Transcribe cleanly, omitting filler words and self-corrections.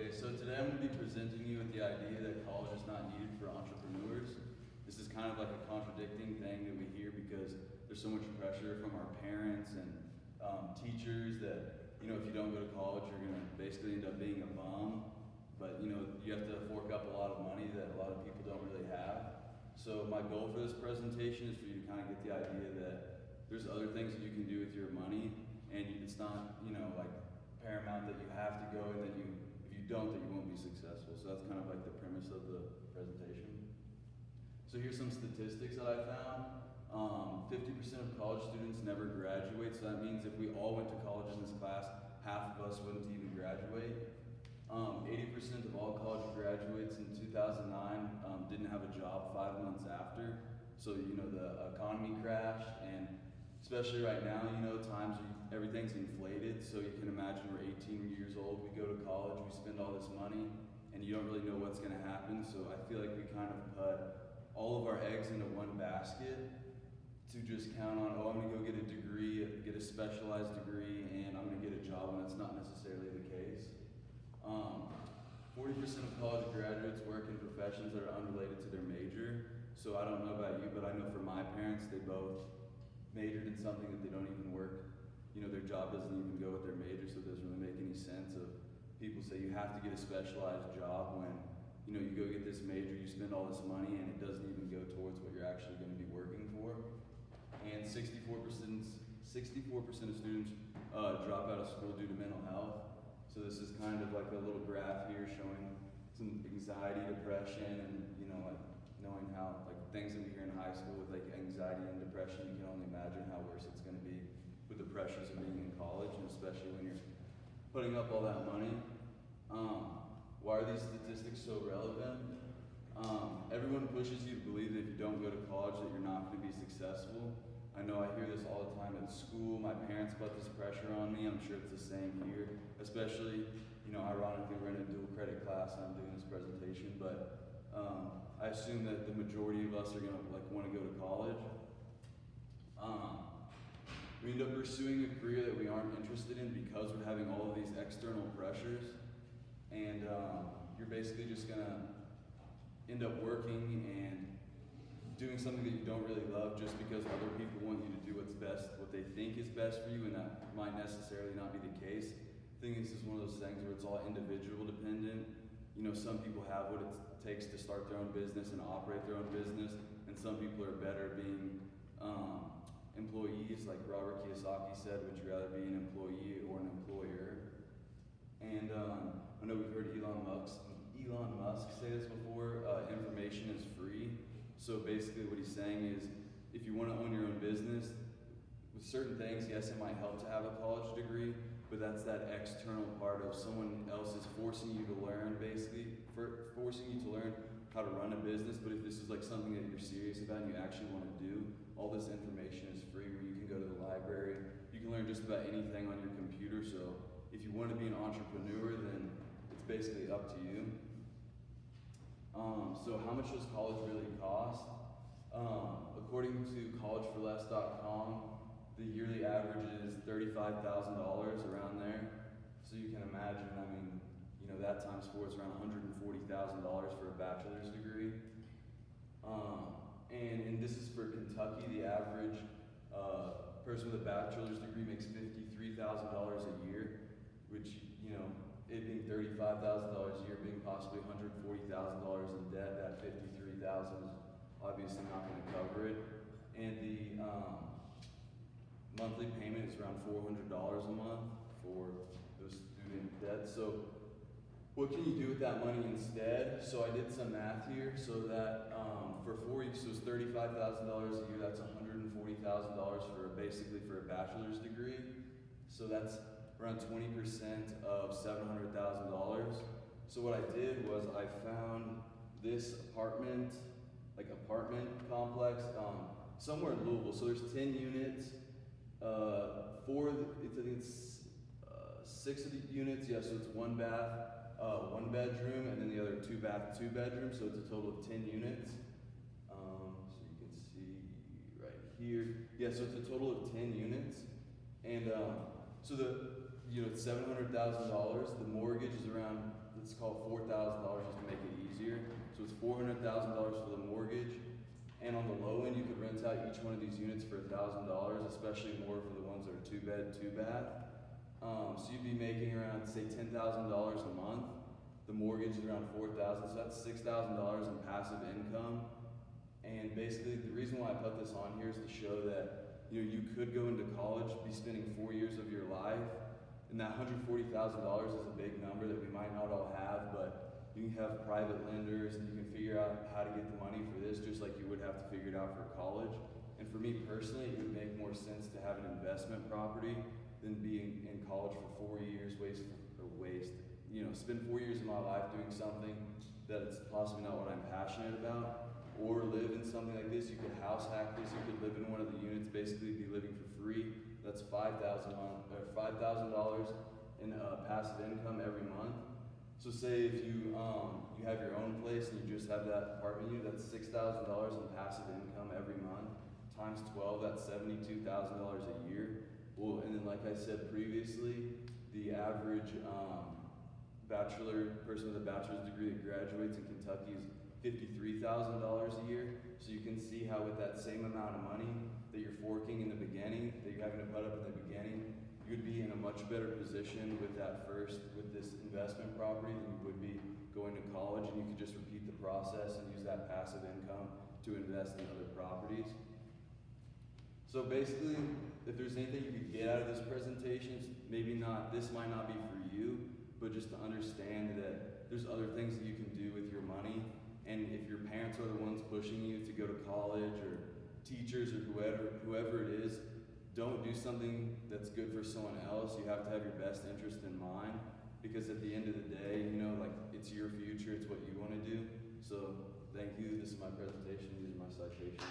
Okay, so today I'm going to be presenting you with the idea that college is not needed for entrepreneurs. This is kind of like a contradicting thing that we hear because there's so much pressure from our parents and teachers that, if you don't go to college, you're going to basically end up being a bum. But, you have to fork up a lot of money that a lot of people don't really have. So my goal for this presentation is for you to kind of get the idea that there's other things that you can do with your money, and it's not, like paramount that you have to go, and that if you don't, that you won't be successful. So that's kind of like the premise of the presentation. So here's some statistics that I found. 50% of college students never graduate, so that means if we all went to college in this class, half of us wouldn't even graduate. 80% of all college graduates in 2009 didn't have a job 5 months after. So, the economy crashed, and especially right now, everything's inflated. So you can imagine we're 18 years old, we go to college, we spend all this money, and you don't really know what's gonna happen. So I feel like we kind of put all of our eggs into one basket to just count on, I'm gonna go get a degree, get a specialized degree, and I'm gonna get a job, and that's not necessarily the case. 40% of college graduates work in professions that are unrelated to their major. So I don't know about you, but I know for my parents, they both majored in something that they don't even work. Their job doesn't even go with their major, so it doesn't really make any sense of people say you have to get a specialized job when, you go get this major, you spend all this money, and it doesn't even go towards what you're actually going to be working for. And 64% of students drop out of school due to mental health. So this is kind of like a little graph here showing some anxiety, depression, and knowing how things that we hear in high school with anxiety and depression, you can only imagine how worse it's going to be with the pressures of being in college, and especially when you're putting up all that money. Why are these statistics so relevant? Everyone pushes you to believe that if you don't go to college that you're not going to be successful. I know I hear this all the time at school. My parents put this pressure on me. I'm sure it's the same here. Especially, ironically, we're in a dual credit class and I'm doing this presentation, but I assume that the majority of us are going to want to go to college. We end up pursuing a career that we aren't interested in because we're having all of these external pressures, and you're basically just going to end up working and doing something that you don't really love just because other people want you to do what's best, what they think is best for you, and that might necessarily not be the case. I think this is one of those things where it's all individual dependent. Some people have what it takes to start their own business and operate their own business, and some people are better being employees, like Robert Kiyosaki said, would you rather be an employee or an employer? And I know we've heard Elon Musk say this before, information is free. So basically what he's saying is, if you want to own your own business, with certain things, yes, it might help to have a college degree, but that's that external part of someone else is forcing you to learn, basically, forcing you to learn how to run a business. But if this is something that you're serious about and you actually want to do, all this information is free, where you can go to the library, you can learn just about anything on your computer. So if you want to be an entrepreneur, then it's basically up to you. So how much does college really cost? According to collegeforless.com, the yearly average is $35,000, around there. So you can imagine, that times 4 is around $140,000 for a bachelor's degree. And this is for Kentucky. The average person with a bachelor's degree makes $53,000 a year, which, it being $35,000 a year, being possibly $140,000 in debt, that $53,000 is obviously not going to cover it. And the monthly payment is around $400 a month for those student debt. So what can you do with that money instead? So I did some math here. So that for 4 years, so it's $35,000 a year. That's $140,000 for a bachelor's degree. So that's around 20% of $700,000. So what I did was I found this apartment complex somewhere in Louisville. So there's 10 units. I think it's 6 of the units. Yeah, so it's 1 bath, 1 bedroom, and then the other 2 bath, 2 bedrooms. So it's a total of 10 units. So you can see right here. Yeah, so it's a total of 10 units. And so the it's $700,000. The mortgage is around, let's call it $4,000 just to make it easier. So it's $400,000 for the mortgage. And on the low end, you could rent out each one of these units for $1,000, especially more for the ones that are 2-bed, 2-bath. So you'd be making around, say, $10,000 a month. The mortgage is around $4,000, so that's $6,000 in passive income. And basically, the reason why I put this on here is to show that you could go into college, be spending 4 years of your life, and that $140,000 is a big number that we might not all have, but you can have private lenders and you can figure out how to get the money for this just like you would have to figure it out for college. And for me personally, it would make more sense to have an investment property than being in college for 4 years, spend 4 years of my life doing something that's possibly not what I'm passionate about, or live in something like this. You could house hack this, you could live in one of the units, basically be living for free. That's $5,000 in passive income every month. So say if you have your own place and you just have that apartment unit, that's $6,000 in passive income every month. Times 12, that's $72,000 a year. Well, and then like I said previously, the average person with a bachelor's degree that graduates in Kentucky is $53,000 a year. So you can see how with that same amount of money that you're forking in the beginning, that you're having to put up in the beginning, you would be in a much better position with this investment property than you would be going to college, and you could just repeat the process and use that passive income to invest in other properties. So basically, if there's anything you could get out of this presentation, this might not be for you, but just to understand that there's other things that you can do with your money. And if your parents are the ones pushing you to go to college, or teachers, or whoever it is, don't do something that's good for someone else. You have to have your best interest in mind, because at the end of the day, it's your future, it's what you want to do. So thank you. This is my presentation. These are my citations.